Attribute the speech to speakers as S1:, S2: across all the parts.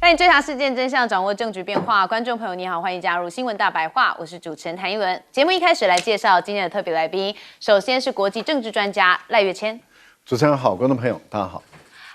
S1: 带你追查事件真相，掌握政局变化。观众朋友你好，欢迎加入新闻大白话，我是主持人谭一文。节目一开始来介绍今天的特别来宾，首先是国际政治专家赖岳谦。
S2: 主持人好，观众朋友大家好。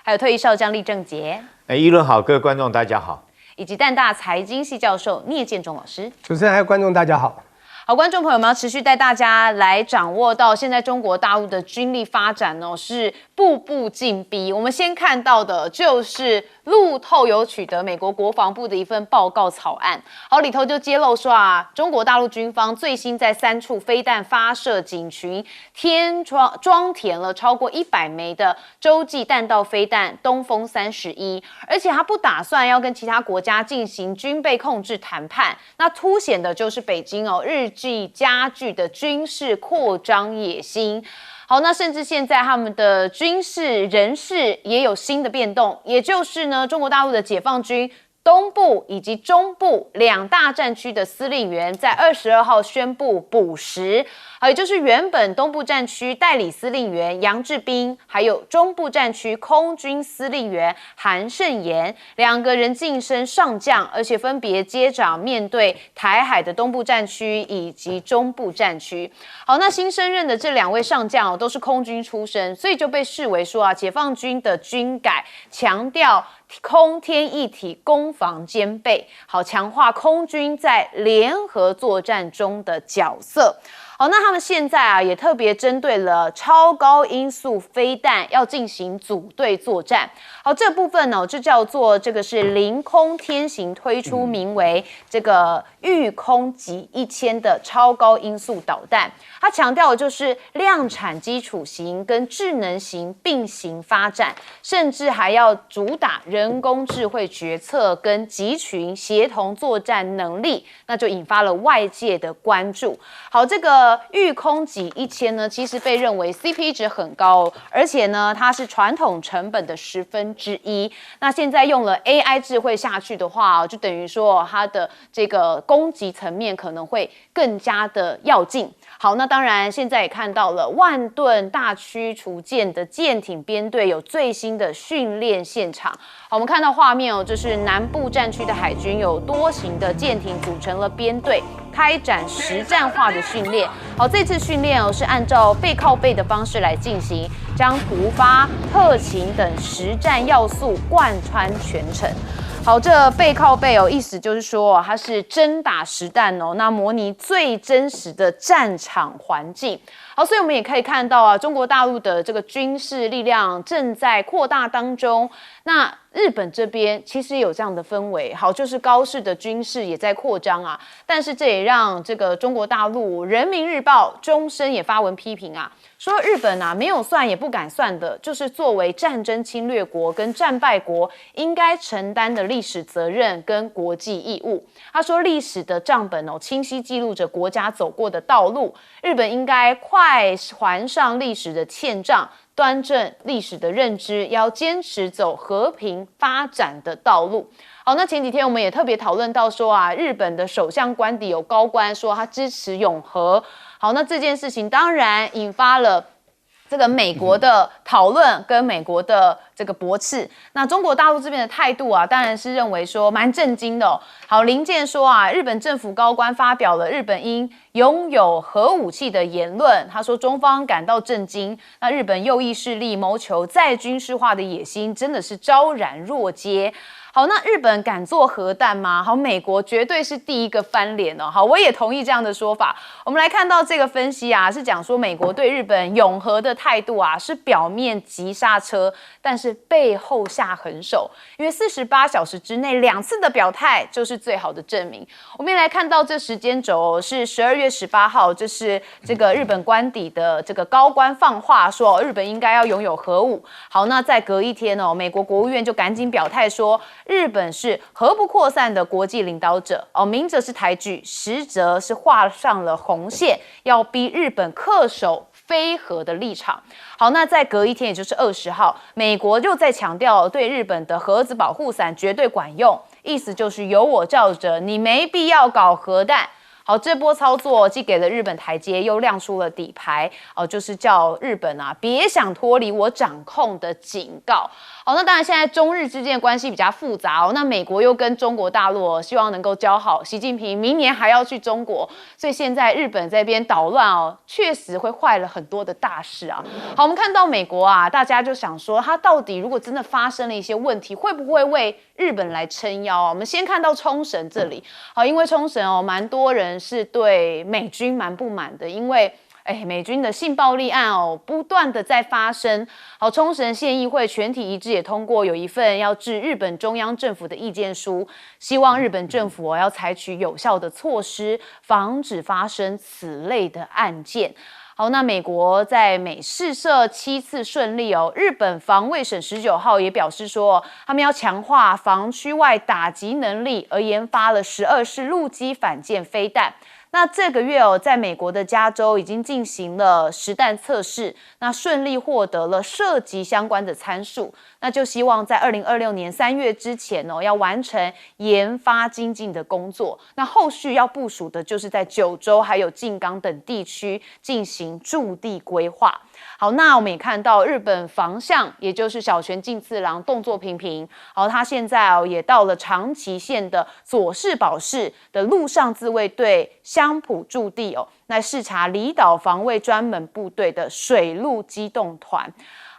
S1: 还有退役少将厉正杰。
S3: 一轮好，各位观众大家好。
S1: 以及淡大财经系教授聂建中老师。
S4: 主持人还有观众大家好。
S1: 好，观众朋友们要持续带大家来掌握到现在中国大陆的军力发展哦，是步步进逼。我们先看到的就是路透有取得美国国防部的一份报告草案，好，里头就揭露说中国大陆军方最新在3处飞弹发射井群装填了超过100枚的洲际弹道飞弹东风31，而且他不打算要跟其他国家进行军备控制谈判，那凸显的就是北京日益加剧的军事扩张野心。好，那甚至现在他们的军事人事也有新的变动，也就是呢，中国大陆的解放军东部以及中部2大战区的司令员在22号宣布补实，也就是原本东部战区代理司令员杨志斌，还有中部战区空军司令员韩胜言2个人晋升上将，而且分别接掌面对台海的东部战区以及中部战区。好，那新升任的这2位上将都是空军出身，所以就被视为说解放军的军改强调空天一体，攻防兼备，好，强化空军在联合作战中的角色。好，那他们现在也特别针对了超高音速飞弹要进行组队作战。好，这部分呢就叫做这个是凌空天行推出名为这个御空级1000的超高音速导弹。它强调的就是量产基础型跟智能型并行发展，甚至还要主打人工智慧决策跟集群协同作战能力，那就引发了外界的关注。好，这个御空级1000呢，其实被认为 CP 值很高，而且呢，它是传统成本的1/10。那现在用了 AI 智慧下去的话，就等于说它的这个攻击层面可能会更加的要劲。好，那当然现在也看到了万吨大驱除舰的舰艇编队有最新的训练现场。好，我们看到画面这是南部战区的海军有多型的舰艇组成了编队，开展实战化的训练。好，这次训练是按照背靠背的方式来进行，将突发、特勤等实战要素贯穿全程。好，这背靠背意思就是说它是真打实弹那模拟最真实的战场环境。好，所以我们也可以看到中国大陆的这个军事力量正在扩大当中。那日本这边其实有这样的氛围，好，就是高市的军事也在扩张但是这也让这个中国大陆人民日报终身也发文批评说日本没有算也不敢算的，就是作为战争侵略国跟战败国应该承担的历史责任跟国际义务。他说历史的账本清晰记录着国家走过的道路，日本应该快还上历史的欠账，端正历史的认知，要坚持走和平发展的道路。好，那前几天我们也特别讨论到说日本的首相官邸有高官说他支持永和。好，那这件事情当然引发了这个美国的讨论跟美国的这个驳斥。那中国大陆这边的态度当然是认为说蛮震惊的好，林健说日本政府高官发表了日本应拥有核武器的言论，他说中方感到震惊，那日本右翼势力谋求再军事化的野心真的是昭然若揭。好，那日本敢做核弹吗？好，美国绝对是第一个翻脸好，我也同意这样的说法。我们来看到这个分析是讲说美国对日本永和的态度是表面急刹车，但是背后下狠手，因为48小时之内2次的表态就是最好的证明。我们也来看到这时间轴是12月18号，这是这个日本官邸的这个高官放话说日本应该要拥有核武。好，那再隔一天美国国务院就赶紧表态说日本是核不扩散的国际领导者明则是抬举，实则是画上了红线，要逼日本恪守非核的立场。好，那再隔一天，也就是20号，美国又在强调对日本的核子保护伞绝对管用，意思就是有我罩着，你没必要搞核弹。好，这波操作既给了日本台阶，又亮出了底牌，就是叫日本啊别想脱离我掌控的警告。好，那当然现在中日之间的关系比较复杂那美国又跟中国大陆希望能够交好，习近平明年还要去中国，所以现在日本这边捣乱确实会坏了很多的大事啊。好，我们看到美国啊，大家就想说，它到底如果真的发生了一些问题，会不会为日本来撑腰我们先看到冲绳这里，好，因为冲绳蛮多人是对美军蛮不满的，因为美军的性暴力案不断的在发生。好，冲绳县议会全体一致也通过有一份要致日本中央政府的意见书，希望日本政府要采取有效的措施，防止发生此类的案件。好，那美国在美试射7次顺利日本防卫省19号也表示说，他们要强化防区外打击能力，而研发了12式陆基反舰飞弹。那这个月在美国的加州已经进行了实弹测试，那顺利获得了射击相关的参数，那就希望在2026年3月之前要完成研发精进的工作。那后续要部署的就是在九州还有静冈等地区进行驻地规划。好，那我们也看到日本防相，也就是小泉进次郎动作频频。好，他现在也到了长崎县的佐世保市的陆上自卫队香浦驻地来视察离岛防卫专门部队的水陆机动团。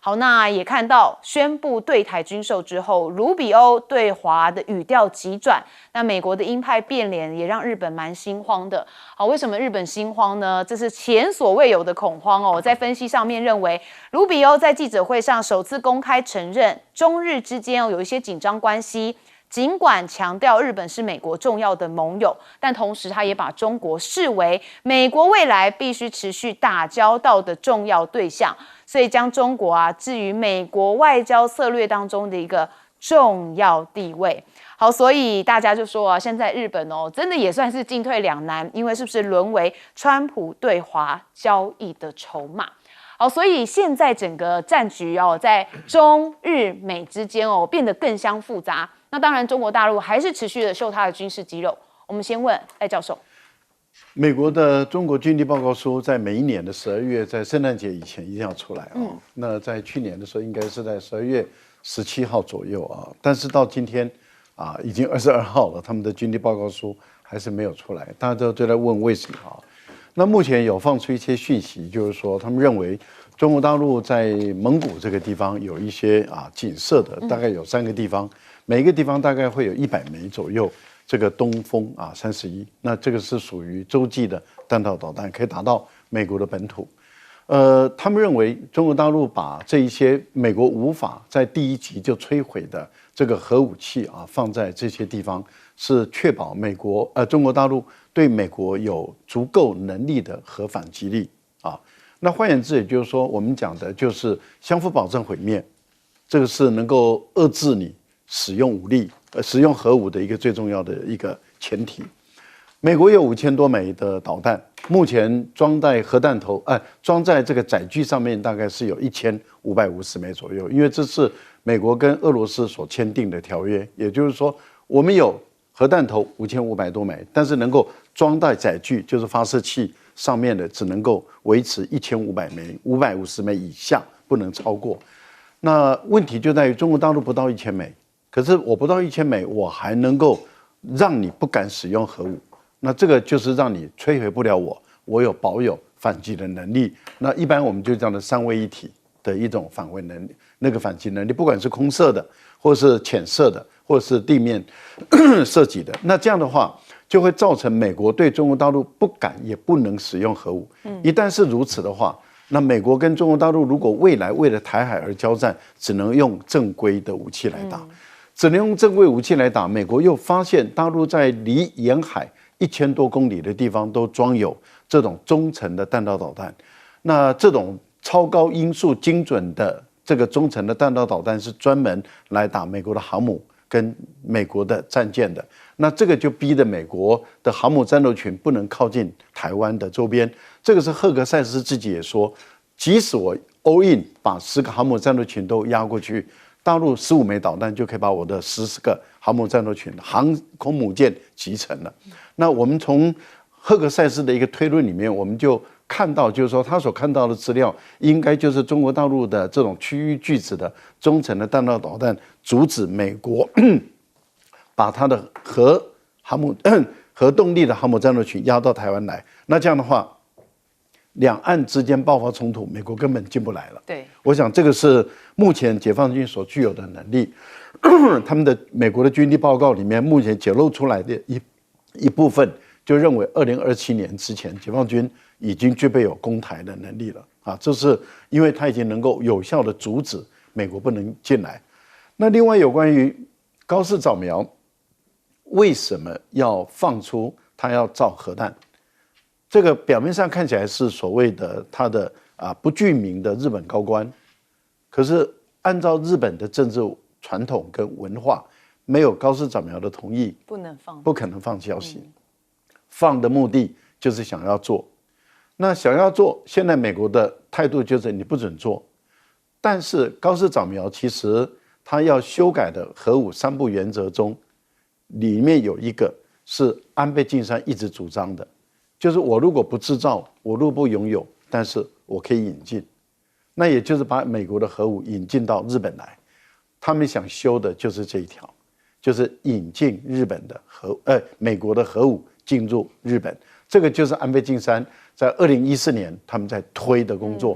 S1: 好，那也看到宣布对台军售之后，卢比欧对华的语调急转，那美国的鹰派变脸也让日本蛮心慌的。好，为什么日本心慌呢？这是前所未有的恐慌在分析上面认为，卢比欧在记者会上首次公开承认中日之间有一些紧张关系。尽管强调日本是美国重要的盟友，但同时他也把中国视为美国未来必须持续打交道的重要对象，所以将中国置于美国外交策略当中的一个重要地位。好，所以大家就说现在日本真的也算是进退两难，因为是不是沦为川普对华交易的筹码？好，所以现在整个战局在中日美之间变得更相复杂。那当然，中国大陆还是持续的秀它的军事肌肉。我们先问赖教授，
S2: 美国的中国军力报告书在每一年的12月，在圣诞节以前一定要出来那在去年的时候，应该是在12月17号左右但是到今天已经22号了，他们的军力报告书还是没有出来，大家都在问为什么那目前有放出一些讯息，就是说他们认为中国大陆在蒙古这个地方有一些警射的，大概有3个地方。每个地方大概会有100枚左右，这个东风31，那这个是属于洲际的弹道导弹，可以打到美国的本土。他们认为中国大陆把这一些美国无法在第一级就摧毁的这个核武器放在这些地方，是确保中国大陆对美国有足够能力的核反击力那换言之，也就是说，我们讲的就是相互保证毁灭，这个是能够遏制你使用武力、使用核武的一个最重要的一个前提。美国有5000多枚的导弹，目前装在核弹头，装在这个载具上面大概是有1550枚左右，因为这是美国跟俄罗斯所签订的条约，也就是说，我们有核弹头5500多枚，但是能够装在载具，就是发射器上面的，只能够维持1500枚，550枚以下不能超过。那问题就在于中国大陆不到1000枚。可是我不到1000枚，我还能够让你不敢使用核武，那这个就是让你摧毁不了我有保有反击的能力。那一般我们就这样的3位一体的一种反卫能力，那个反击能力，不管是空射的，或是潜射的，或是地面射击的，那这样的话就会造成美国对中国大陆不敢也不能使用核武。一旦是如此的话，那美国跟中国大陆如果未来为了台海而交战，只能用正规的武器来打。只能用正规武器来打，美国又发现大陆在离沿海1000多公里的地方都装有这种中程的弹道导弹。那这种超高音速精准的这个中程的弹道导弹是专门来打美国的航母跟美国的战舰的。那这个就逼得美国的航母战斗群不能靠近台湾的周边。这个是赫格塞斯自己也说，即使我 all in 把10个航母战斗群都压过去，大陆15枚导弹就可以把我的10个航母战斗群、航空母舰击沉了。那我们从赫格塞斯的一个推论里面，我们就看到，就是说他所看到的资料，应该就是中国大陆的这种区域拒止的中程的弹道导弹，阻止美国把它的核动力的航母战斗群压到台湾来。那这样的话，两岸之间爆发冲突，美国根本进不来了。
S1: 对，
S2: 我想这个是目前解放军所具有的能力。他们的美国的军力报告里面，目前揭露出来的一部分，就认为2027年之前，解放军已经具备有攻台的能力了啊！这是因为它已经能够有效的阻止美国不能进来。那另外有关于高市早苗为什么要放出他要造核弹？这个表面上看起来是所谓的他的不具名的日本高官，可是按照日本的政治传统跟文化，没有高市早苗的同意，不可能放消息。放的目的就是想要做，那想要做，现在美国的态度就是你不准做。但是高市早苗其实他要修改的核武3部原则中，里面有一个是安倍晋三一直主张的，就是我如果不制造，我如果不拥有，但是我可以引进，那也就是把美国的核武引进到日本来。他们想修的就是这一条，就是引进日本的美国的核武进入日本。这个就是安倍晋三在2014年他们在推的工作。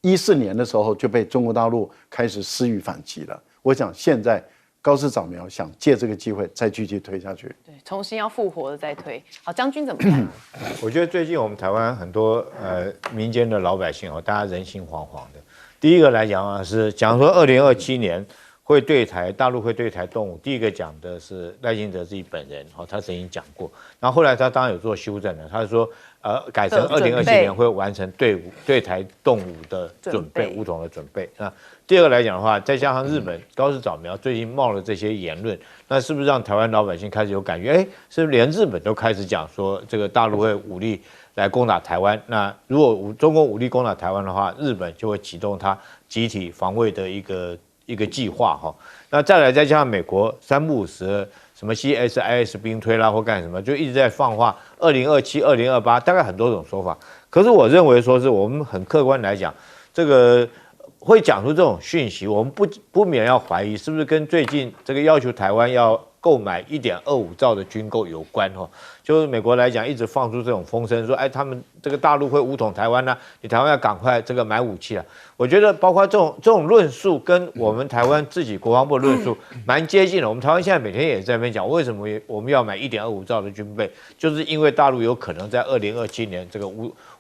S2: 2014年的时候就被中国大陆开始施予反击了。我想现在高市早苗想借这个机会再继续推下去，
S1: 对，重新要复活的再推。好，将军怎么看？
S3: 我觉得最近我们台湾很多民间的老百姓大家人心惶惶的。第一个来讲是讲说2027年会对台，大陆会对台动武。第一个讲的是赖清德自己本人，他曾经讲过。然后后来他当然有做修正了，他说改成2027年会完成对台动武的准备，武统的准备。那第二个来讲的话，再加上日本高市早苗最近冒了这些言论，那是不是让台湾老百姓开始有感觉？是不是连日本都开始讲说这个大陆会武力来攻打台湾？那如果中国武力攻打台湾的话，日本就会启动它集体防卫的一个计划哈。那再加上美国3不5时什么 CSIS 兵推啦或干什么，就一直在放话2027、2028，大概很多种说法。可是我认为说是我们很客观来讲，这个会讲出这种讯息，我们不免要怀疑是不是跟最近这个要求台湾要购买1.25兆的军购有关哈。就是美国来讲一直放出这种风声说，他们这个大陆会武统台湾呢，你台湾要赶快这个买武器啊。我觉得包括这种论述跟我们台湾自己国防部的论述蛮接近的。我们台湾现在每天也在那边讲，为什么我们要买1.25兆的军备，就是因为大陆有可能在2027年这个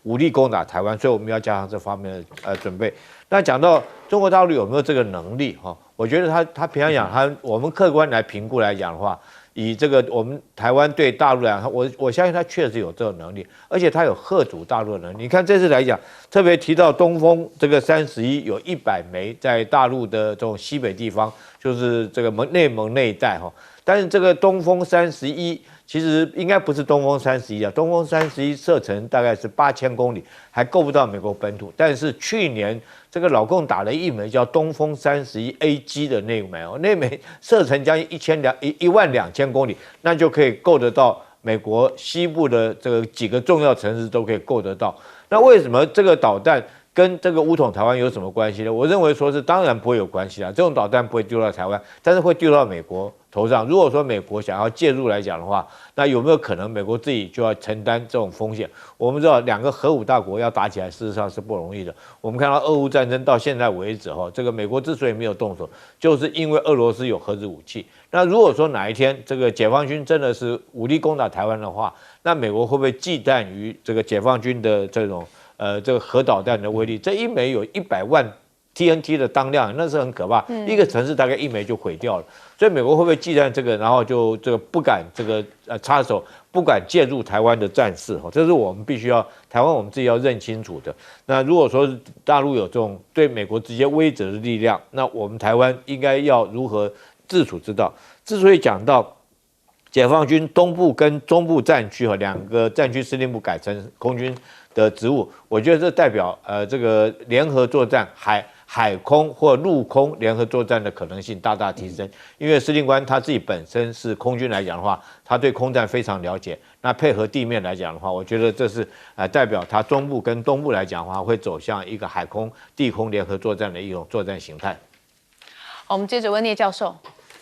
S3: 武力攻打台湾，所以我们要加上这方面的准备。那讲到中国大陆有没有这个能力哈，我觉得他平常讲我们客观来评估来讲的话，以这个我们台湾对大陆来讲，我相信他确实有这种能力，而且他有嚇阻大陆的能力。你看这次来讲，特别提到东风这个31有100枚在大陆的这种西北地方，就是这个内蒙那一带哈。但是这个东风31其实应该不是东风31啊，东风31射程大概是8000公里，还够不到美国本土。但是去年这个老共打了一枚叫东风31AG 的那枚射程将近12000公里，那就可以够得到美国西部的这个几个重要城市都可以够得到。那为什么这个导弹跟这个武统台湾有什么关系呢？我认为说是当然不会有关系啦，这种导弹不会丢到台湾，但是会丢到美国头上。如果说美国想要介入来讲的话，那有没有可能美国自己就要承担这种风险？我们知道2个核武大国要打起来，事实上是不容易的。我们看到俄乌战争到现在为止这个美国之所以没有动手，就是因为俄罗斯有核子武器。那如果说哪一天这个解放军真的是武力攻打台湾的话，那美国会不会忌惮于这个解放军的这种这个核导弹的威力？这一枚有100万 TNT 的当量，那是很可怕，一个城市大概一枚就毁掉了。所以美国会不会忌惮这个，然后就这个不敢这个插手，不敢介入台湾的战事？这是我们必须要台湾我们自己要认清楚的。那如果说大陆有这种对美国直接威慑的力量，那我们台湾应该要如何自处之道？之所以讲到解放军东部跟中部战区2个战区司令部改成空军的职务，我觉得这代表这个联合作战海空或陆空联合作战的可能性大大提升。因为司令官他自己本身是空军来讲的话，他对空战非常了解。那配合地面来讲的话，我觉得这是代表他中部跟东部来讲的话，会走向一个海空、地空联合作战的一种作战形态。
S1: 好，我们接着问聂教授。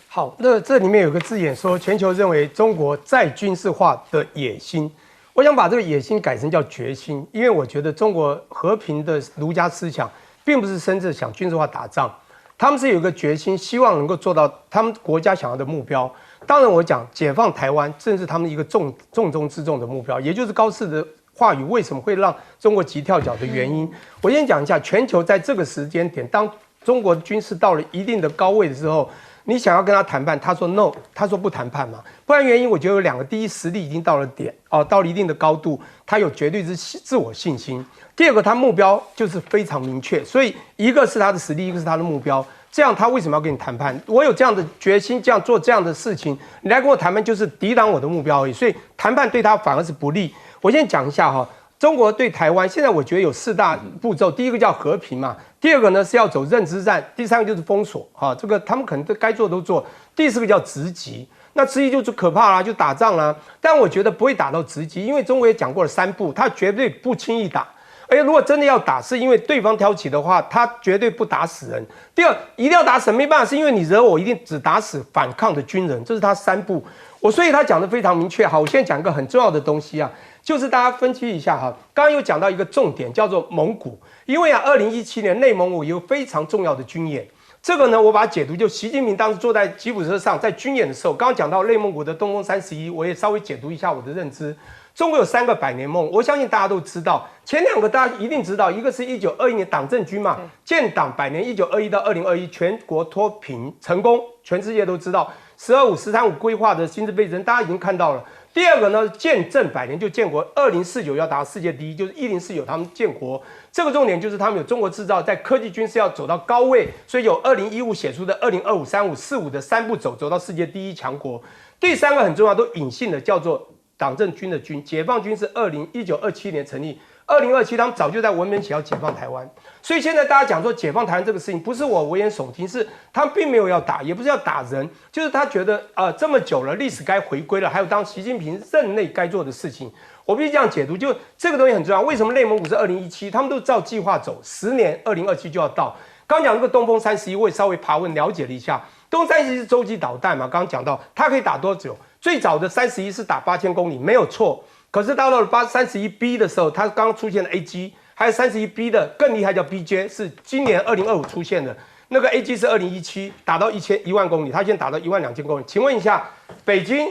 S4: 好，那这里面有个字眼说，全球认为中国再军事化的野心。我想把这个野心改成叫决心，因为我觉得中国和平的儒家思想，并不是甚至想军事化打仗，他们是有一个决心，希望能够做到他们国家想要的目标。当然，我讲解放台湾，正是他们一个重中之重的目标，也就是高市的话语为什么会让中国急跳脚的原因。我先讲一下，全球在这个时间点，当中国军事到了一定的高位的时候，你想要跟他谈判，他说 no， 他说不谈判嘛。不然原因，我觉得有2个：第一，实力已经到了点到了一定的高度，他有绝对之自我信心；第二个，他目标就是非常明确。所以一个是他的实力，一个是他的目标。这样他为什么要跟你谈判？我有这样的决心，这样做这样的事情，你来跟我谈判就是抵挡我的目标而已。所以谈判对他反而是不利。我先讲一下哈。中国对台湾现在我觉得有4大步骤，第一个叫和平嘛，第二个呢是要走认知战，第3个就是封锁这个他们可能该做都做，第4个叫直击。那直击就可怕啦，就打仗啦。但我觉得不会打到直击，因为中国也讲过了3步，他绝对不轻易打。而且如果真的要打，是因为对方挑起的话，他绝对不打死人。第二，一定要打死人没办法，是因为你惹我，一定只打死反抗的军人，这是他3步。所以他讲的非常明确。好，我现在讲一个很重要的东西啊。就是大家分析一下哈，刚刚有讲到一个重点叫做蒙古，因为2017年内蒙古有非常重要的军演，这个呢我把它解读就习近平当时坐在吉普车上在军演的时候，刚刚讲到内蒙古的东风31，我也稍微解读一下我的认知。中国有3个百年梦，我相信大家都知道，前2个大家一定知道，一个是1921年党政军嘛，建党100年，1921到2021全国脱贫成功，全世界都知道，12.5、13.5规划的新制倍增，大家已经看到了。第二个呢，建政100年就建国，2049要达到世界第一，就是1049他们建国。这个重点就是他们有中国制造，在科技军事要走到高位，所以有2015写出的2025、35、45的3步走到世界第一强国。第3个很重要，都隐性的叫做党政军的军，解放军是1927年成立。2027他们早就在文明起要解放台湾，所以现在大家讲说解放台湾这个事情，不是我危言耸听，是他们并没有要打，也不是要打人，就是他觉得这么久了，历史该回归了，还有当习近平任内该做的事情，我必须这样解读，就这个东西很重要。为什么内蒙古是2017，他们都照计划走，10年2027就要到。刚讲这个东风31，我也稍微爬文了解了一下，东风31是洲际导弹嘛，刚刚讲到它可以打多久？最早的31是打8000公里，没有错。可是到了31B 的时候，它刚出现了 AG， 还有31B 的更厉害叫 BJ， 是今年2025出现的。那个 AG 是2017打到1万公里，它现在打到12000公里。请问一下，北京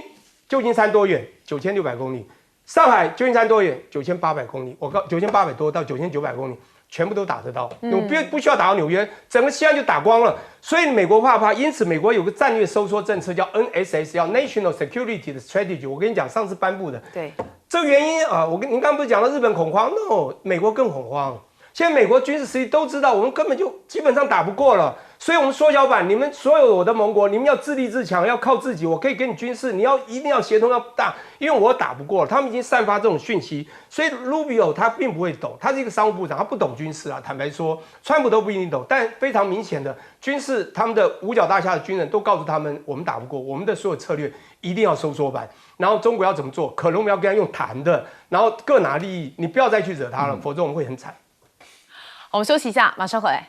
S4: 旧金山多远？9600公里。上海旧金山多远？9800公里。我告9800多到9900公里。全部都打得到，不需要打到纽约，整个西岸就打光了。所以美国怕，因此美国有个战略收缩政策叫 NSS， 叫 National Security 的 Strategy。我跟你讲，上次颁布的。
S1: 对，
S4: 这个原因您刚刚不是讲到日本恐慌 ？No， 美国更恐慌。现在美国军事实力都知道，我们根本就基本上打不过了。所以我们缩小版，你们所有我的盟国，你们要自立自强，要靠自己。我可以给你军事，你一定要协同要打，因为我打不过了。他们已经散发这种讯息，所以 Rubio 他并不会懂，他是一个商务部长，他不懂军事啊。坦白说，川普都不一定懂，但非常明显的军事，他们的五角大厦的军人都告诉他们，我们打不过，我们的所有策略一定要收缩版。然后中国要怎么做？可能我们要跟他用谈的，然后各拿利益，你不要再去惹他了，否则我们会很惨。
S1: 我们休息一下，马上回来。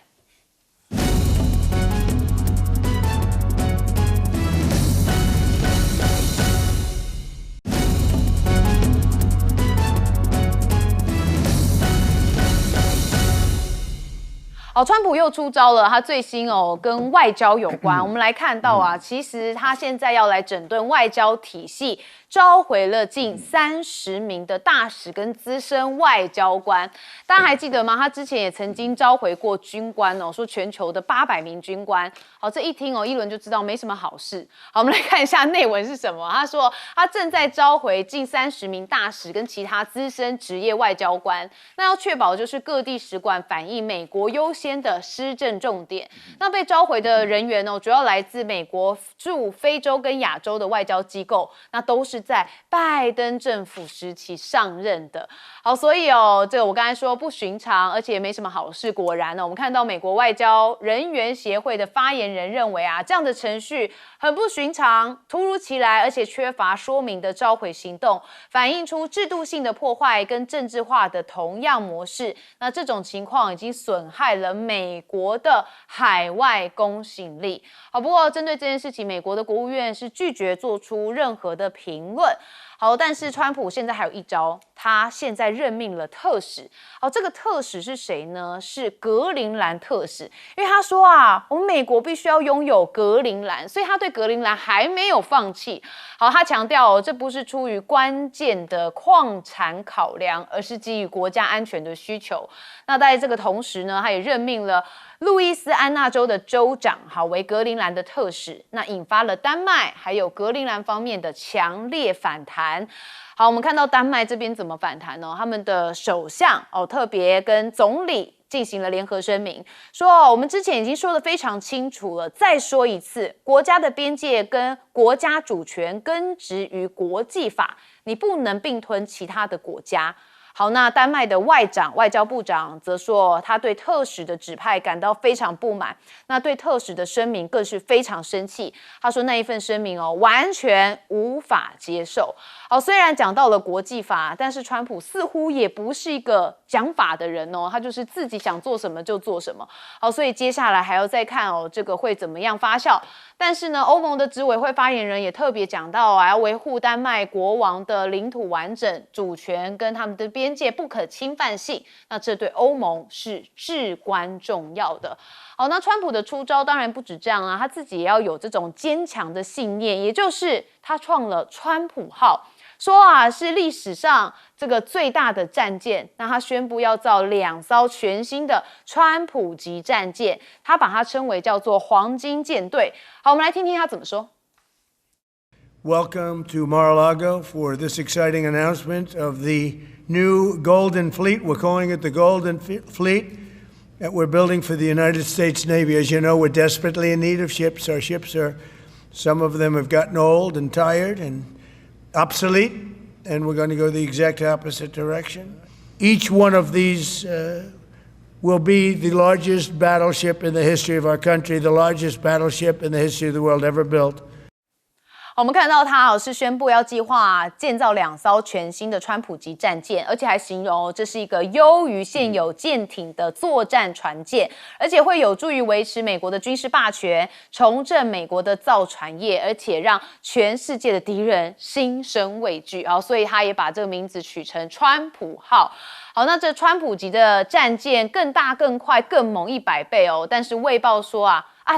S1: 川普又出招了，他最新跟外交有关。我们来看到啊，其实他现在要来整顿外交体系，召回了近30名的大使跟资深外交官。大家还记得吗？他之前也曾经召回过军官说全球的800名军官。好，这一听一轮就知道没什么好事。好，我们来看一下内文是什么。他说他正在召回近30名大使跟其他资深职业外交官，那要确保就是各地使馆反映美国优先的施政重点。那被召回的人员主要来自美国驻非洲跟亚洲的外交机构，那都是是在拜登政府时期上任的。好，所以这个我刚才说不寻常，而且也没什么好事。果然呢，我们看到美国外交人员协会的发言人认为这样的程序很不寻常，突如其来，而且缺乏说明的召回行动，反映出制度性的破坏跟政治化的同样模式。那这种情况已经损害了美国的海外公信力。好，不过针对这件事情，美国的国务院是拒绝做出任何的评论。好，但是川普现在还有一招，他现在任命了特使。好，这个特使是谁呢？是格陵兰特使，因为他说我们美国必须要拥有格陵兰，所以他对格陵兰还没有放弃。好，他强调这不是出于关键的矿产考量，而是基于国家安全的需求。那在这个同时呢，他也任命了路易斯安那州的州长为格陵兰的特使，那引发了丹麦还有格陵兰方面的强烈反弹。好，我们看到丹麦这边怎么反弹呢？他们的首相特别跟总理进行了联合声明，说我们之前已经说得非常清楚了，再说一次，国家的边界跟国家主权根植于国际法，你不能并吞其他的国家。好，那丹麦的外交部长则说，他对特使的指派感到非常不满，那对特使的声明更是非常生气。他说那一份声明完全无法接受。好，虽然讲到了国际法，但是川普似乎也不是一个讲法的人他就是自己想做什么就做什么。好，所以接下来还要再看这个会怎么样发酵。但是呢，欧盟的执委会发言人也特别讲到要维护丹麦国王的领土完整、主权跟他们的边界不可侵犯性，那这对欧盟是至关重要的。好，那川普的出招当然不止这样他自己也要有这种坚强的信念，也就是他创了川普号。说是历史上这个最大的战舰，那他宣布要造2艘全新的川普级战舰，他把它称为叫做黄金舰队。好，我们来听听他怎么说。
S5: Welcome to Mar-a-Lago for this exciting announcement of the new Golden Fleet. We're calling it the Golden Fleet that we're building for the United States Navy. As you know, we're desperately in need of ships. Our ships some of them have gotten old and tired and obsolete, and we're going to go the exact opposite direction. Each one of these will be the largest battleship in the history of our country, the largest battleship in the history of the world ever built.
S1: 我们看到他是宣布要计划建造2艘全新的川普级战舰，而且还形容这是一个优于现有舰艇的作战船舰，而且会有助于维持美国的军事霸权，重振美国的造船业，而且让全世界的敌人心生畏惧。所以他也把这个名字取成川普号。好，那这川普级的战舰更大、更快、更猛100倍但是卫报说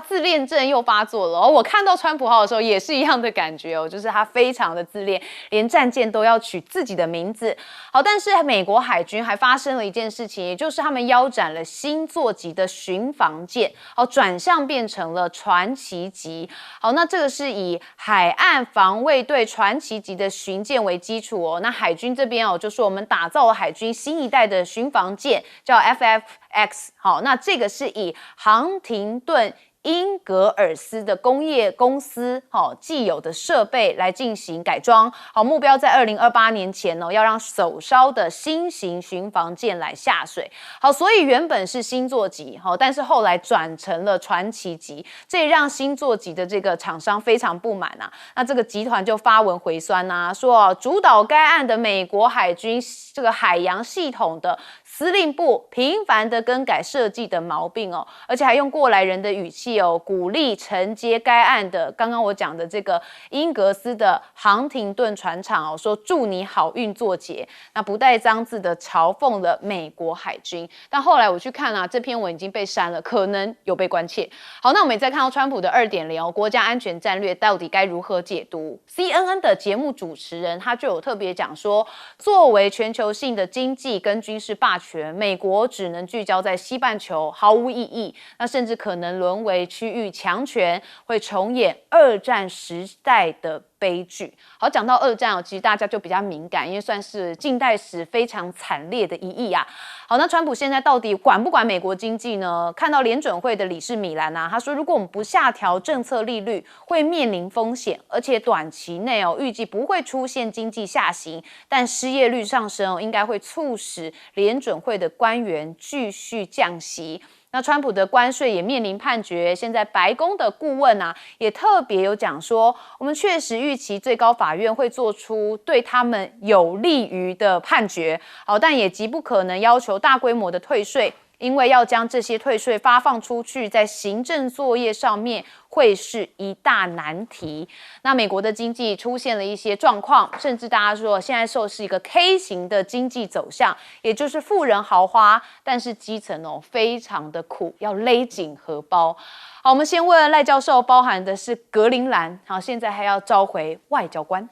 S1: 自恋症又发作了我看到川普号的时候也是一样的感觉就是他非常的自恋，连战舰都要取自己的名字。好，但是美国海军还发生了一件事情，也就是他们腰斩了星座级的巡防舰，转向变成了传奇级。好，那这个是以海岸防卫队传奇级的巡舰为基础那海军这边就说我们打造了海军新一代的巡防舰，叫 FFX。好，那这个是以杭廷顿英格尔斯的工业公司既有的设备来进行改装。好，目标在2028年前要让首艘的新型巡防舰来下水。好，所以原本是星座级但是后来转成了传奇级，这也让星座级的这个厂商非常不满那这个集团就发文回酸说主导该案的美国海军这个海洋系统的司令部频繁的更改设计的毛病而且还用过来人的语气鼓励承接该案的刚刚我讲的这个英格斯的杭廷顿船厂说祝你好运作结，那不带脏字的嘲讽了美国海军。但后来我去看这篇文已经被删了，可能有被关切。好，那我们也再看到川普的2.0国家安全战略到底该如何解读。 CNN 的节目主持人他就有特别讲说，作为全球性的经济跟军事霸权，美国只能聚焦在西半球，毫无意义，那甚至可能沦为区域强权，会重演2战时代的悲剧。好，讲到二战其实大家就比较敏感，因为算是近代史非常惨烈的一役啊。好，那川普现在到底管不管美国经济呢？看到联准会的理事米兰啊，他说如果我们不下调政策利率，会面临风险，而且短期内预计不会出现经济下行，但失业率上升应该会促使联准会的官员继续降息。那川普的关税也面临判决，现在白宫的顾问啊也特别有讲说，我们确实预期最高法院会做出对他们有利于的判决，好，但也极不可能要求大规模的退税。因为要将这些退税发放出去，在行政作业上面会是一大难题。那美国的经济出现了一些状况，甚至大家说现在受是一个 K 型的经济走向，也就是富人豪花，但是基层非常的苦，要勒紧荷包。好，我们先问赖教授，包含的是格陵兰，好，现在还要召回外交官。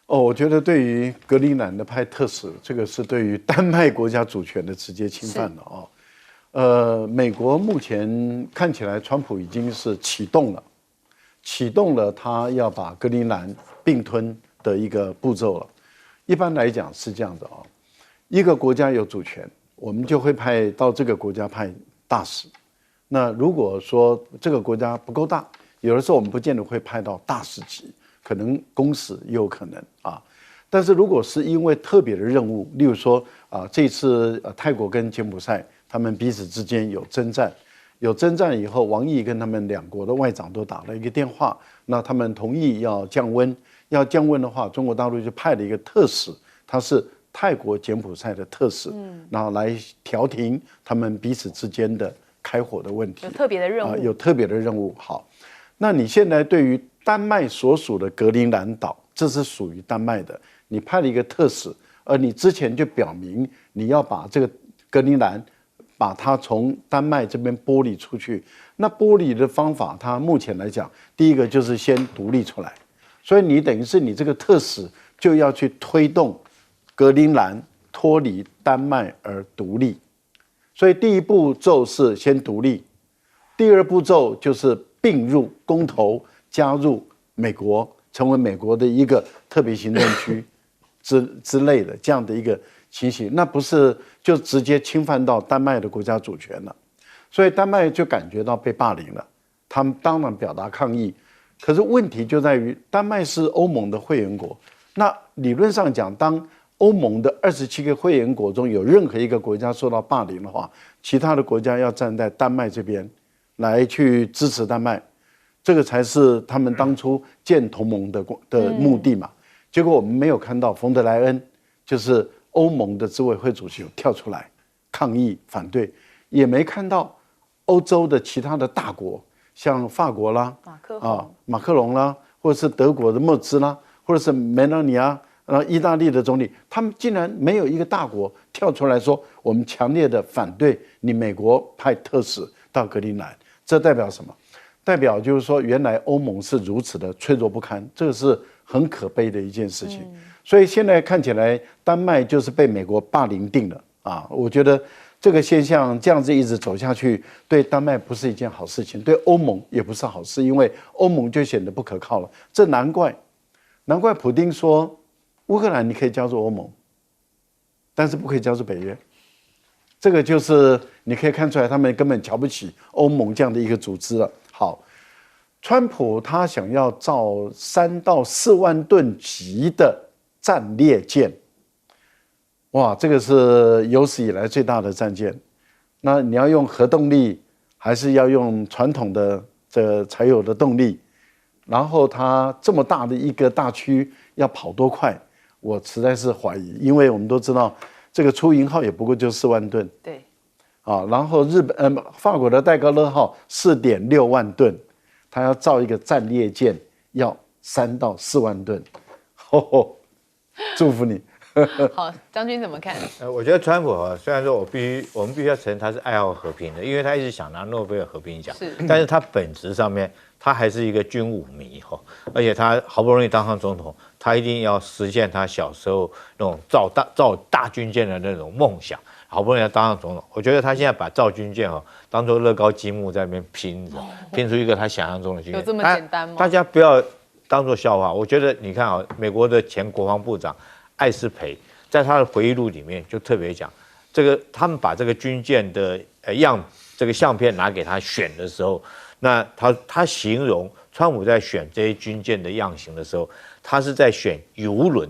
S2: 我觉得对于格陵兰的派特使，这个是对于丹麦国家主权的直接侵犯了哦。美国目前看起来，川普已经是启动了他要把格陵兰并吞的一个步骤了。一般来讲是这样的啊，一个国家有主权，我们就会派到这个国家派大使。那如果说这个国家不够大，有的时候我们不见得会派到大使级，可能公使也有可能啊。但是如果是因为特别的任务，例如说这次泰国跟柬埔寨他们彼此之间有征战以后，王毅跟他们两国的外长都打了一个电话，那他们同意要降温的话，中国大陆就派了一个特使，他是泰国柬埔寨的特使，然后来调停他们彼此之间的开火的问题，
S1: 有特别的任务，
S2: 有特别的任务。好，那你现在对于丹麦所属的格陵兰岛，这是属于丹麦的，你派了一个特使，而你之前就表明你要把这个格陵兰把它从丹麦这边剥离出去。那剥离的方法，它目前来讲，第一个就是先独立出来，所以你等于是你这个特使就要去推动格陵兰脱离丹麦而独立。所以第一步骤是先独立，第二步骤就是并入公投，加入美国，成为美国的一个特别行政区之类的这样的一个情形，那不是就直接侵犯到丹麦的国家主权了。所以丹麦就感觉到被霸凌了，他们当然表达抗议。可是问题就在于，丹麦是欧盟的会员国，那理论上讲，当欧盟的27个会员国中有任何一个国家受到霸凌的话，其他的国家要站在丹麦这边来去支持丹麦，这个才是他们当初建同盟的目的嘛。结果我们没有看到冯德莱恩，就是欧盟的执委会主席有跳出来抗议反对，也没看到欧洲的其他的大国，像法国啦、马克龙啦，或者是德国的默兹啦，或者是梅拉尼亚，意大利的总理，他们竟然没有一个大国跳出来说，我们强烈的反对你美国派特使到格陵兰。这代表什么？代表就是说，原来欧盟是如此的脆弱不堪，这个是很可悲的一件事情。所以现在看起来，丹麦就是被美国霸凌定了啊！我觉得这个现象这样子一直走下去，对丹麦不是一件好事情，对欧盟也不是好事，因为欧盟就显得不可靠了。这难怪普丁说，乌克兰你可以加入欧盟，但是不可以加入北约。这个就是你可以看出来，他们根本瞧不起欧盟这样的一个组织了。好，川普他想要造3到4万吨级的战列舰，哇，这个是有史以来最大的战舰。那你要用核动力，还是要用传统的这才有的动力？然后它这么大的一个大区要跑多快？我实在是怀疑，因为我们都知道，这个出云号也不过就4万吨，
S1: 对，
S2: 然后法国的戴高乐号4.6万吨，它要造一个战列舰要3到4万吨，祝福你。
S1: 好，将军怎么看？
S3: 我觉得川普虽然说我们必须要承认他是爱好和平的，因为他一直想拿诺贝尔和平奖，但是他本质上面他还是一个军武迷而且他好不容易当上总统，他一定要实现他小时候那种造大军舰的那种梦想，好不容易要当上总统，我觉得他现在把造军舰当作乐高积木在那边拼出一个他想象中的军舰，
S1: 有这么简单吗？
S3: 大家不要当做笑话。我觉得你看啊，美国的前国防部长艾斯培在他的回忆录里面就特别讲，这个他们把这个军舰的这个相片拿给他选的时候，那他形容川普在选这些军舰的样型的时候，他是在选游轮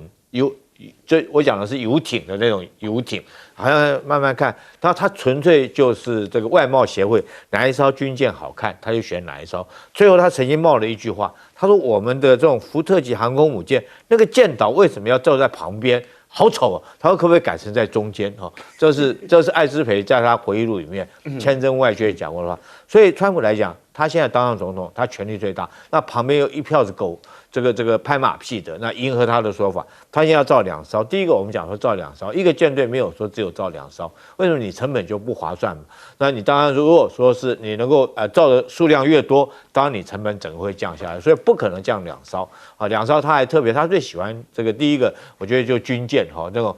S3: 这我讲的是游艇的那种游艇，好像慢慢看，他纯粹就是这个外贸协会哪一艘军舰好看，他就选哪一艘。最后他曾经冒了一句话，他说我们的这种福特级航空母舰那个舰岛为什么要坐在旁边？好丑啊！他说可不可以改成在中间？哈，这是艾斯培在他回忆录里面千真万确讲过的话。所以川普来讲，他现在当上总统，他权力最大，那旁边有一票子狗。这个拍马屁的，那迎合他的说法，他现在要造2艘。第一个我们讲说造2艘，一个舰队没有说只有造2艘，为什么你成本就不划算嘛？那你当然如果说是你能够造的数量越多，当然你成本整个会降下来，所以不可能降2艘啊。2艘他还特别，他最喜欢这个第一个，我觉得就军舰哈那种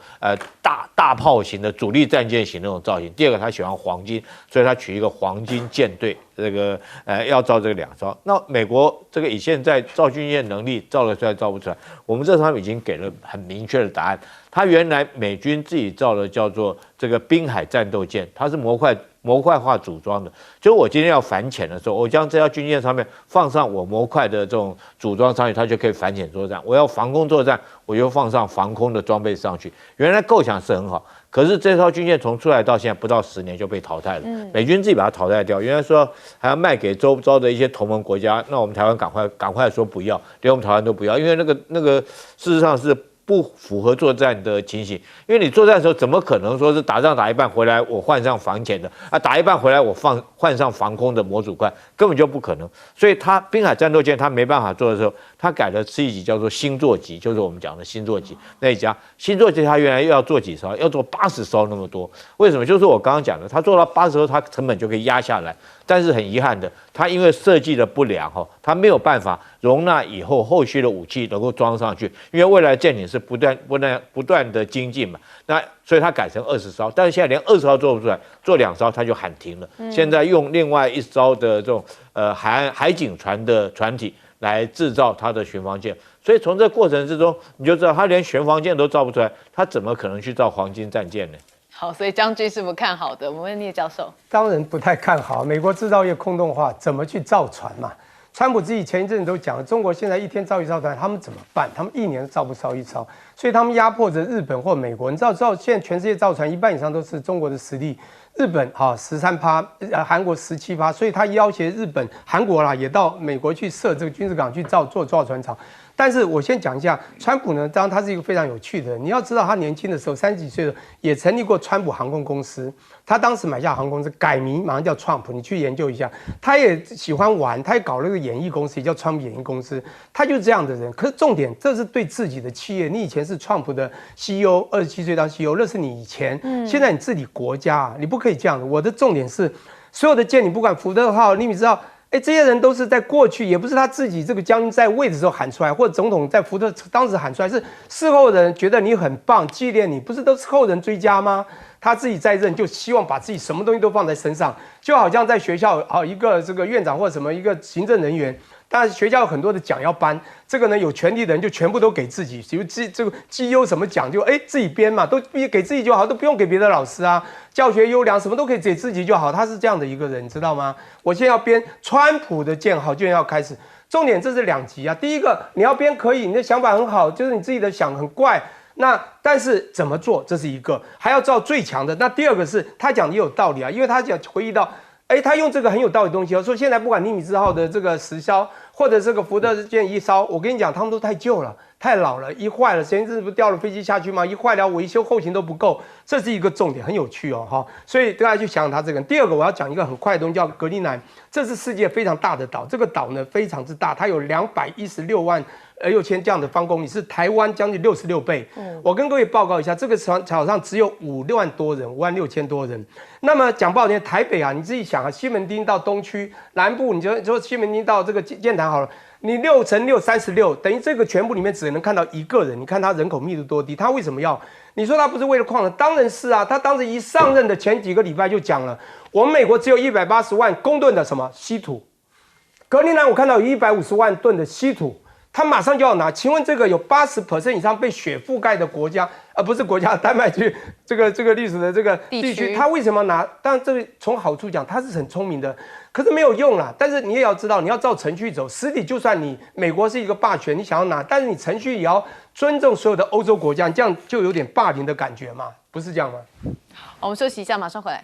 S3: 大炮型的主力战舰型那种造型。第二个他喜欢黄金，所以他取一个黄金舰队。这个要造这个2艘，那美国这个以现在造军舰能力造得出来造不出来，我们这上面已经给了很明确的答案。它原来美军自己造的叫做这个滨海战斗舰，它是模块化组装的。就我今天要反潜的时候，我将这条军舰上面放上我模块的这种组装上去，它就可以反潜作战。我要防空作战，我就放上防空的装备上去。原来构想是很好。可是这艘军舰从出来到现在不到10年就被淘汰了，美军自己把它淘汰掉。原来说还要卖给周遭的一些同盟国家，那我们台湾赶快说不要，连我们台湾都不要，因为那个事实上是不符合作战的情形。因为你作战的时候怎么可能说是打仗打一半回来我换上防潜的啊，打一半回来我换上防空的模组块，根本就不可能。所以它滨海战斗舰它没办法做的时候，它改了次一级叫做星座级，就是我们讲的星座级那一家。星座级它原来又要做几艘，要做80艘那么多，为什么？就是我刚刚讲的，它做到80艘，它成本就可以压下来。但是很遗憾的，它因为设计的不良它没有办法容纳以后后续的武器能够装上去，因为未来舰艇是不断的精进嘛，那所以它改成20艘，但是现在连20艘做不出来，做2艘它就喊停了。现在用另外1艘的这种海警船的船体来制造它的巡防舰，所以从这过程之中你就知道，它连巡防舰都造不出来，它怎么可能去造黄金战舰呢？
S1: 好，所以将军是不看好的。我们问聂教授，
S4: 当然不太看好。美国制造业空洞化，怎么去造船嘛？川普自己前一阵子都讲了，中国现在一天造一艘船，他们怎么办？他们1年造不烧一艘，所以他们压迫着日本或美国。你知道现在全世界造船1半以上都是中国的实力，日本13%，韩国17%，所以他要挟日本、韩国啦，也到美国去设这个军事港去做造船厂。但是我先讲一下，川普呢，当然他是一个非常有趣的人。你要知道，他年轻的时候30几岁的也成立过川普航空公司。他当时买下航空公司，改名马上叫 Trump， 你去研究一下。他也喜欢玩，他也搞了个演艺公司，也叫川普演艺公司。他就是这样的人。可是重点，这是对自己的企业。你以前是川普的 CEO，27岁当 CEO， 那是你以前。现在你治理国家啊，你不可以这样的。我的重点是，所有的舰，你不管福特号，你知道。这些人都是在过去，也不是他自己这个将军在位的时候喊出来，或者总统在福特当时喊出来，是事后人觉得你很棒，纪念你，不是都是后人追加吗？他自己在任就希望把自己什么东西都放在身上，就好像在学校一个这个院长或者什么一个行政人员。当然，学校有很多的奖要颁，这个呢有权利的人就全部都给自己，比如这个绩优什么奖就自己编嘛，都给自己就好，都不用给别的老师啊。教学优良什么都可以给自己就好，他是这样的一个人，你知道吗？我现在要编川普的舰号，就要开始。重点这是2级啊，第一个你要编可以，你的想法很好，就是你自己的想很怪。那但是怎么做，这是一个，还要造最强的。那第二个是他讲的也有道理啊，因为他讲回忆到。他用这个很有道理的东西说现在不管尼米兹号的这个10艘，或者这个福特舰1艘，我跟你讲，他们都太旧了，太老了，一坏了，前一阵子不掉了飞机下去吗？一坏了，维修后勤都不够，这是一个重点，很有趣哦，所以大家去想想它这个。第二个，我要讲一个很快的东西，叫格陵兰，这是世界非常大的岛，这个岛呢非常之大，它有216万。6000这样的方公里，是台湾将近66倍。我跟各位报告一下，这个岛上只有5万多人，56000多人。那么讲不好听，台北啊，你自己想啊，西门町到东区南部，你就说西门町到这个剑潭好了，你6乘6 36，等于这个全部里面只能看到1个人。你看他人口密度多低，他为什么要？你说他不是为了矿的？当然是啊，他当时一上任的前几个礼拜就讲了，我们美国只有180万公吨的什么稀土，格陵兰我看到有150万吨的稀土。他马上就要拿。请问这个有80% 以上被雪覆盖的国家，不是国家，丹麦区这个历史的这个地区，他为什么要拿？当然，这个从好处讲，他是很聪明的，可是没有用啦。但是你也要知道，你要照程序走。实体就算你美国是一个霸权，你想要拿，但是你程序也要尊重所有的欧洲国家，这样就有点霸凌的感觉嘛，不是这样吗？
S1: 好，我们休息一下，马上回来。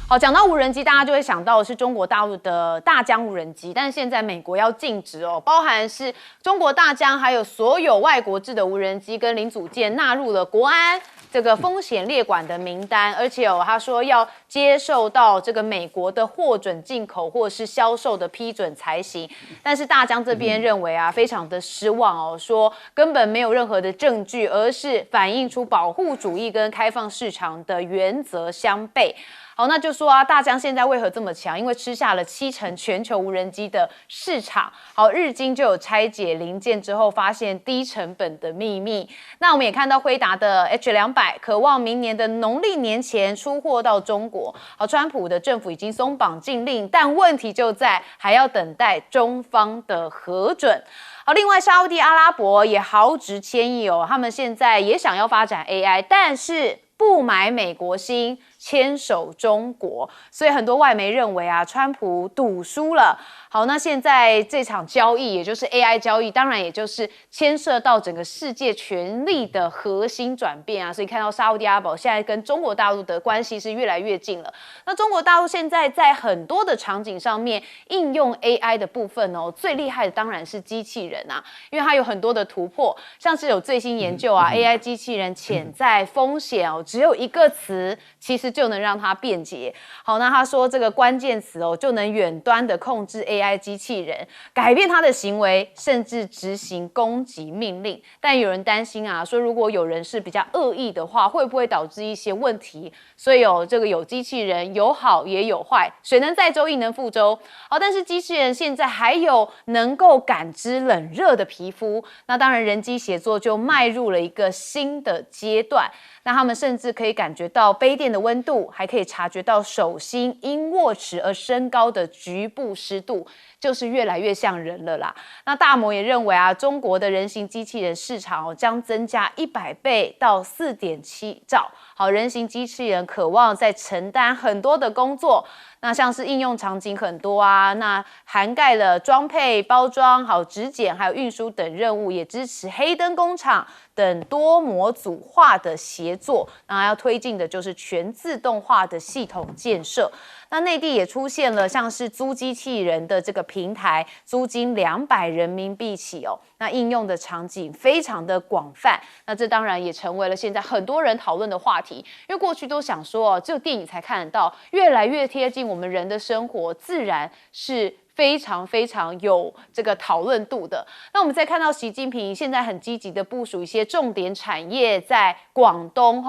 S1: 好，讲到无人机，大家就会想到的是中国大陆的大疆无人机，但是现在美国要禁止哦，包含是中国大疆，还有所有外国制的无人机跟零组件纳入了国安这个风险列管的名单，而且他说要接受到这个美国的获准进口或是销售的批准才行。但是大疆这边认为非常的失望哦，说根本没有任何的证据，而是反映出保护主义跟开放市场的原则相悖。好，那就说大疆现在为何这么强？因为吃下了70%全球无人机的市场。好，日经就有拆解零件之后，发现低成本的秘密。那我们也看到辉达的 H200，渴望明年的农历年前出货到中国。好，川普的政府已经松绑禁令，但问题就在还要等待中方的核准。好，另外沙烏地阿拉伯也豪掷千亿哦，他们现在也想要发展 AI， 但是不买美国芯，牵手中国，所以很多外媒认为川普赌输了。好，那现在这场交易，也就是 AI 交易，当然也就是牵涉到整个世界权力的核心转变所以看到沙烏地阿拉伯现在跟中国大陆的关系是越来越近了。那中国大陆现在在很多的场景上面应用 AI 的部分最厉害的当然是机器人因为它有很多的突破，像是有最新研究AI 机器人潜在风险只有一个词，其实就能让它辩解。好，那他说这个关键词就能远端的控制 AI 机器人，改变它的行为，甚至执行攻击命令。但有人担心说如果有人是比较恶意的话，会不会导致一些问题？所以这个有机器人有好也有坏，水能载舟亦能覆舟。好，但是机器人现在还有能够感知冷热的皮肤，那当然人机协作就迈入了一个新的阶段。那他们甚至可以感觉到杯垫的温度，还可以察觉到手心因握持而升高的局部湿度，就是越来越像人了啦。那大摩也认为中国的人形机器人市场将增加100倍到4.7兆。好，人形机器人渴望在承担很多的工作，那像是应用场景很多那涵盖了装配、包装、好质检，还有运输等任务，也支持黑灯工厂等多模组化的协作。那要推进的就是全自动化的系统建设。那内地也出现了像是租机器人的这个平台，租金200人民币起那应用的场景非常的广泛。那这当然也成为了现在很多人讨论的话题，因为过去都想说只有电影才看得到，越来越贴近我们人的生活，自然是非常非常有这个讨论度的。那我们再看到习近平现在很积极的部署一些重点产业在广东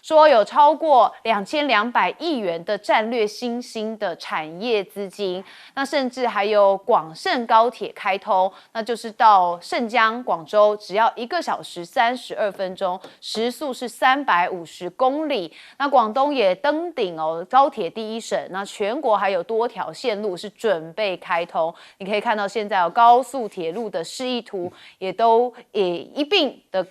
S1: 说有超过2200亿元的战略新兴的产业资金，那甚至还有广深高铁开通，那就是到盛江广州只要1个小时32分钟，时速是350公里。那广东也登顶高铁第一省，那全国还有多条线路是准备开通。你可以看到现在高速铁路的示意图也都一并的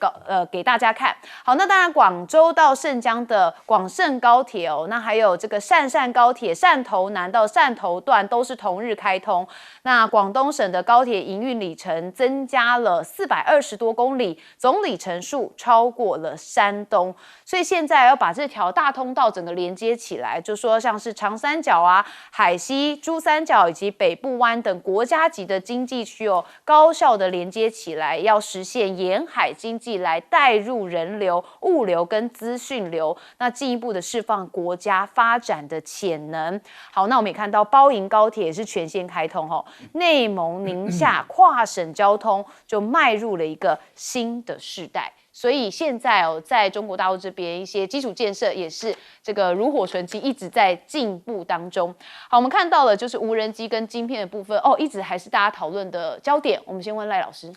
S1: 给大家看。好，那当然广州到盛江的广深高铁那还有这个汕汕高铁汕头南到汕头段都是同日开通。那广东省的高铁营运里程增加了420多公里，总里程数超过了山东。所以现在要把这条大通道整个连接起来，就说像是长三角海西、珠三角以及北部湾等国家级的经济区高效的连接起来，要实现沿海经济来带入人流、物流跟资讯流，那进一步的释放国家发展的潜能。好，那我们也看到包营高铁也是全线开通内蒙、宁夏跨省交通就迈入了一个新的世代。所以现在在中国大陆这边一些基础建设也是这个炉火纯青，一直在进步当中。好，我们看到了就是无人机跟晶片的部分一直还是大家讨论的焦点。我们先问赖老师。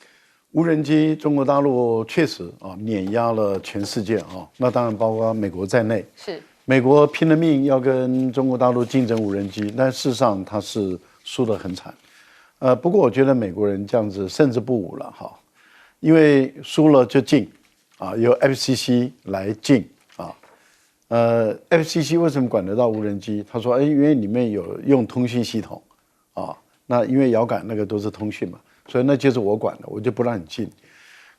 S2: 无人机，中国大陆确实碾压了全世界啊，那当然包括美国在内。
S1: 是
S2: 美国拼了命要跟中国大陆竞争无人机，但事实上它是输得很惨。不过我觉得美国人这样子胜之不武了哈，因为输了就禁啊，由 FCC 来禁啊。FCC 为什么管得到无人机？他说，因为里面有用通讯系统啊，那因为遥感那个都是通讯嘛。所以那就是我管的，我就不让你进。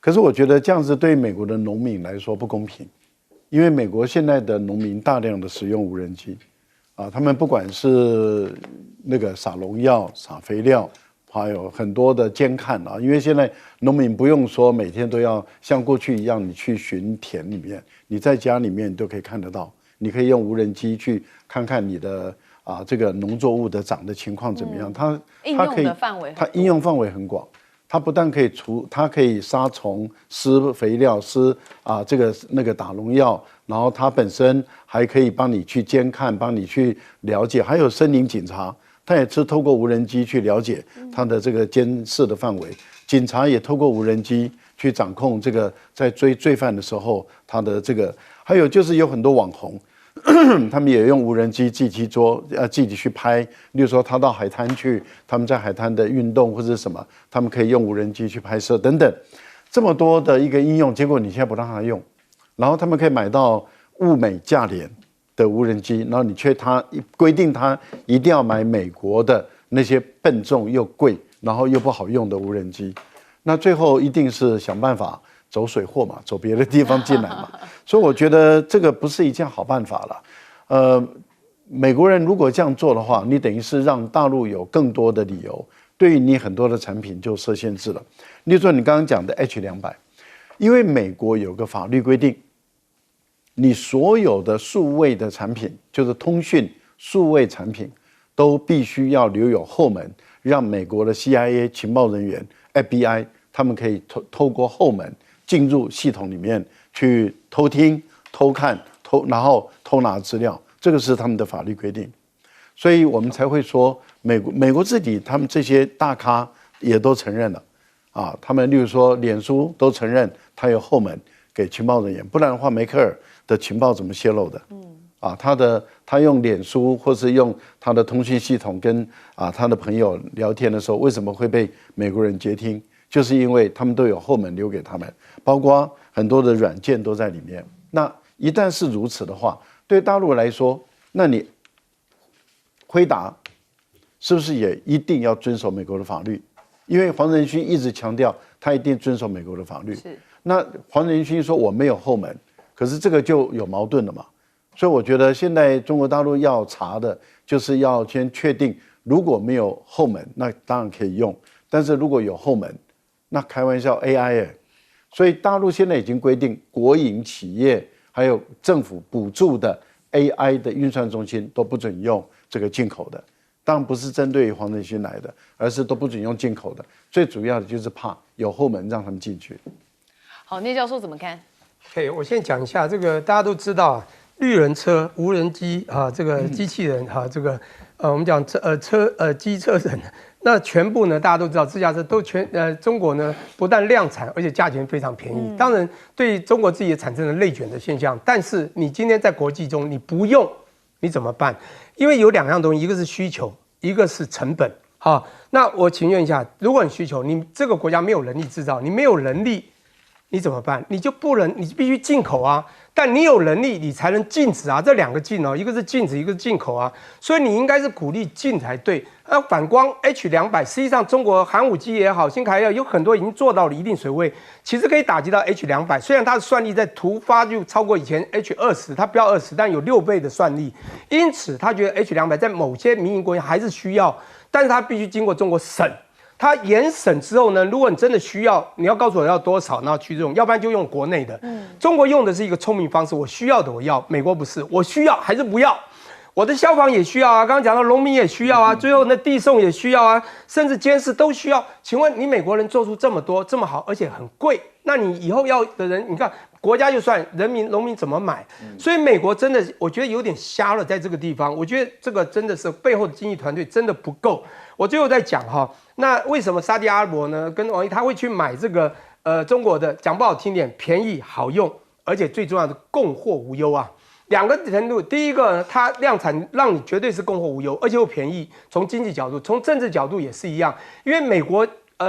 S2: 可是我觉得这样子对美国的农民来说不公平，因为美国现在的农民大量的使用无人机，啊，他们不管是那个撒农药、撒肥料，还有很多的监看啊，因为现在农民不用说每天都要像过去一样，你去巡田里面，你在家里面都可以看得到，你可以用无人机去看看你的。这个农作物的长的情况怎么样？它可以，它应用范围很广。它不但可以它可以杀虫、施肥料、施这个那个打农药，然后它本身还可以帮你去监看、帮你去了解，还有森林警察，它也是透过无人机去了解它的这个监视的范围。警察也透过无人机去掌控这个在追罪犯的时候，它的这个，还有就是有很多网红。他们也用无人机自己去拍，例如说他到海滩去，他们在海滩的运动或者什么，他们可以用无人机去拍摄等等，这么多的一个应用，结果你现在不让他用，然后他们可以买到物美价廉的无人机，然后你却规定他一定要买美国的那些笨重又贵，然后又不好用的无人机，那最后一定是想办法。走水货嘛，走别的地方进来嘛，所以我觉得这个不是一件好办法了。美国人如果这样做的话，你等于是让大陆有更多的理由，对于你很多的产品就设限制了。例如说你刚刚讲的 H200，因为美国有个法律规定，你所有的数位的产品，就是通讯数位产品，都必须要留有后门，让美国的 CIA 情报人员、FBI 他们可以透过后门。进入系统里面去偷听、偷看、然后偷拿资料，这个是他们的法律规定，所以我们才会说美国自己他们这些大咖也都承认了啊，他们例如说脸书都承认他有后门给情报人员，不然的话梅克尔的情报怎么泄露的？他用脸书或是用他的通讯系统跟他的朋友聊天的时候，为什么会被美国人截听？就是因为他们都有后门留给他们，包括很多的软件都在里面。那一旦是如此的话，对大陆来说，那你辉达是不是也一定要遵守美国的法律？因为黄仁勋一直强调他一定遵守美国的法律。是。那黄仁勋说我没有后门，可是这个就有矛盾了嘛。所以我觉得现在中国大陆要查的就是要先确定，如果没有后门，那当然可以用；但是如果有后门，那开玩笑 AI 所以大陆现在已经规定，国营企业还有政府补助的 AI 的运算中心都不准用这个进口的。当然不是针对黄仁勋来的，而是都不准用进口的。最主要的就是怕有后门让他们进去。
S1: 好，聂教授怎么看？
S4: 我先讲一下这个，大家都知道绿人车、无人机这个机器人这个我们讲机车人。那全部呢，大家都知道，自驾车都中国呢不但量产，而且价钱非常便宜。当然，对中国自己也产生了内卷的现象。但是你今天在国际中你不用，你怎么办？因为有两样东西，一个是需求，一个是成本。好，那我请问一下，如果你需求，你这个国家没有能力制造，你没有能力，你怎么办？你就不能，你必须进口啊。但你有能力，你才能禁止啊。这两个禁一个是禁止，一个是进口啊。所以你应该是鼓励禁才对。反观 H200， 实际上中国寒武纪也好，新凯也好，有很多已经做到了一定水位，其实可以打击到 H200。虽然它的算力在突发就超过以前 H20， 它不要20，但有6倍的算力。因此，他觉得 H200在某些民营国家还是需要，但是它必须经过中国审。它严审之后呢，如果你真的需要，你要告诉我要多少，然后去用，要不然就用国内的。中国用的是一个聪明方式，我需要的我要，美国不是，我需要还是不要。我的消防也需要啊，刚刚讲到农民也需要啊，最后那递送也需要啊，甚至监视都需要。请问你美国人做出这么多这么好，而且很贵，那你以后要的人，你看国家就算，人民农民怎么买？所以美国真的，我觉得有点瞎了，在这个地方，我觉得这个真的是背后的经济团队真的不够。我最后再讲哈，那为什么沙特阿拉伯呢跟王毅他会去买这个中国的，讲不好听点，便宜好用，而且最重要的供货无忧啊。2个程度，第一个呢，它量产让你绝对是供货无忧，而且又便宜。从经济角度，从政治角度也是一样。因为美国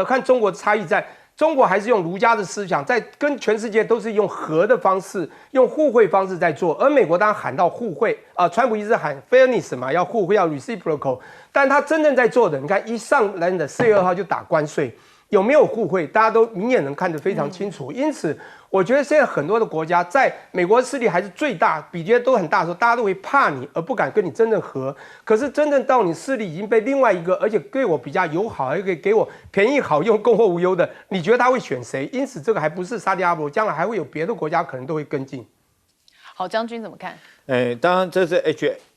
S4: 看中国的差异在，中国还是用儒家的思想，在跟全世界都是用和的方式，用互惠方式在做。而美国当然喊到互惠川普一直喊 fairness 嘛，要互惠，要 reciprocal， 但他真正在做的，你看一上任的4月2号就打关税。有没有互惠，大家都明眼人看得非常清楚。因此，我觉得现在很多的国家，在美国势力还是最大，比别人都很大的时候，大家都会怕你，而不敢跟你真正和。可是真正到你势力已经被另外一个，而且对我比较友好，还可以给我便宜好用、供货无忧的，你觉得他会选谁？因此，这个还不是沙特阿拉伯，将来还会有别的国家可能都会跟进。
S1: 好，将军怎么看？
S3: 当然这是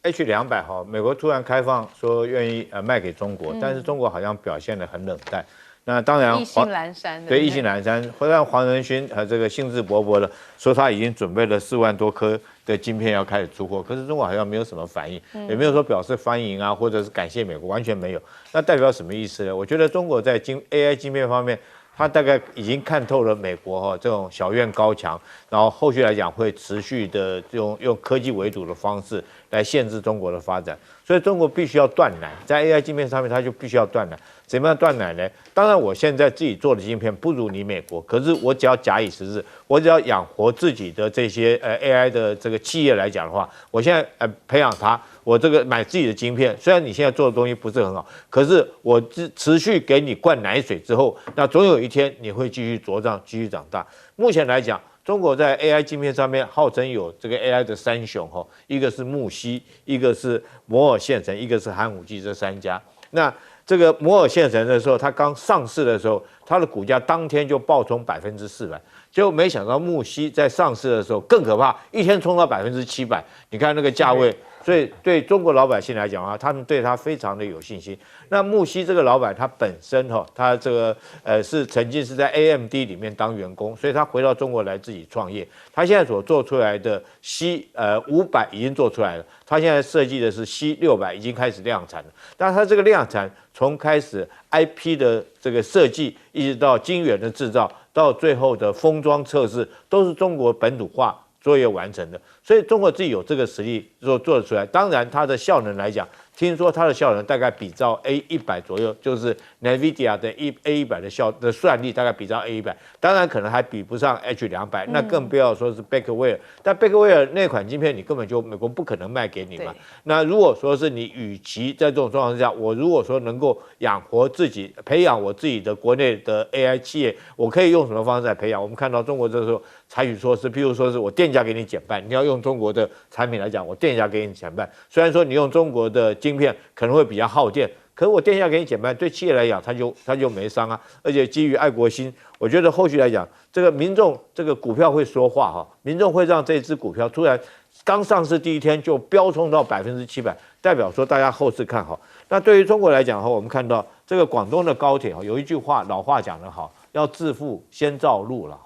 S3: H200哈，美国突然开放说愿意卖给中国，但是中国好像表现得很冷淡。那当然，
S1: 意兴阑珊。
S3: 对，意兴阑珊。让黄仁勋这个兴致勃勃的说他已经准备了4万多颗的晶片要开始出货，可是中国好像没有什么反应，也没有说表示欢迎啊，或者是感谢美国，完全没有。那代表什么意思呢？我觉得中国在AI 晶片方面，他大概已经看透了美国这种小院高墙，然后后续来讲会持续的用科技围堵的方式来限制中国的发展，所以中国必须要断奶，在 AI 晶片上面，它就必须要断奶。怎么样断奶呢？当然，我现在自己做的晶片不如你美国，可是我只要假以时日，我只要养活自己的这些AI 的这个企业来讲的话，我现在培养它，我这个买自己的晶片，虽然你现在做的东西不是很好，可是我持续给你灌奶水之后，那总有一天你会继续茁壮，继续长大。目前来讲，中国在 AI 晶片上面号称有这个 AI 的3雄一个是木犀，一个是摩尔线程，一个是寒武纪，这3家。那这个摩尔线程的时候，它刚上市的时候，它的股价当天就暴冲400%，结果没想到木犀在上市的时候更可怕，一天冲到700%，你看那个价位。所以对中国老百姓来讲啊，他们对他非常的有信心。那木犀这个老板他本身他这个是曾经是在 AMD 里面当员工，所以他回到中国来自己创业。他现在所做出来的硒500已经做出来了，他现在设计的是硒600已经开始量产了。但他这个量产从开始 IP 的这个设计，一直到晶圆的制造，到最后的封装测试，都是中国本土化作业完成的，所以中国自己有这个实力做得出来。当然，它的效能来讲，听说它的效能大概比照 A100左右，就是 NVIDIA 的A100的算力大概比照 A100，当然可能还比不上 H200，那更不要说是贝克威尔。但贝克威尔那款晶片，你根本就美国不可能卖给你嘛。那如果说是你与其在这种状况之下，我如果说能够养活自己，培养我自己的国内的 AI 企业，我可以用什么方式来培养？我们看到中国这时候采取措施，譬如说是我电价给你减半，你要用中国的产品来讲，我电价给你减半。虽然说你用中国的晶片可能会比较耗电，可是我电价给你减半，对企业来讲，它就没伤啊。而且基于爱国心，我觉得后续来讲，这个民众这个股票会说话民众会让这支股票突然刚上市第一天就飙冲到700%，代表说大家后市看好。那对于中国来讲我们看到这个广东的高铁有一句话，老话讲得好，要致富先造路了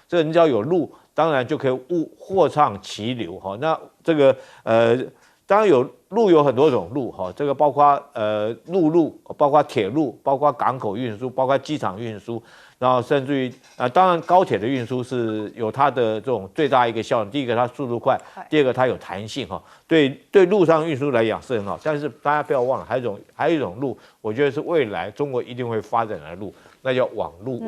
S3: 这个你只要有路，当然就可以货畅其流那这个当然路有很多种路这个包括陆路，包括铁路，包括港口运输，包括机场运输，然后甚至于当然高铁的运输是有它的这种最大一个效能。第一个它速度快，第二个它有弹性对路上运输来讲是很好。但是大家不要忘了，还有一种路，我觉得是未来中国一定会发展的路，那叫网路。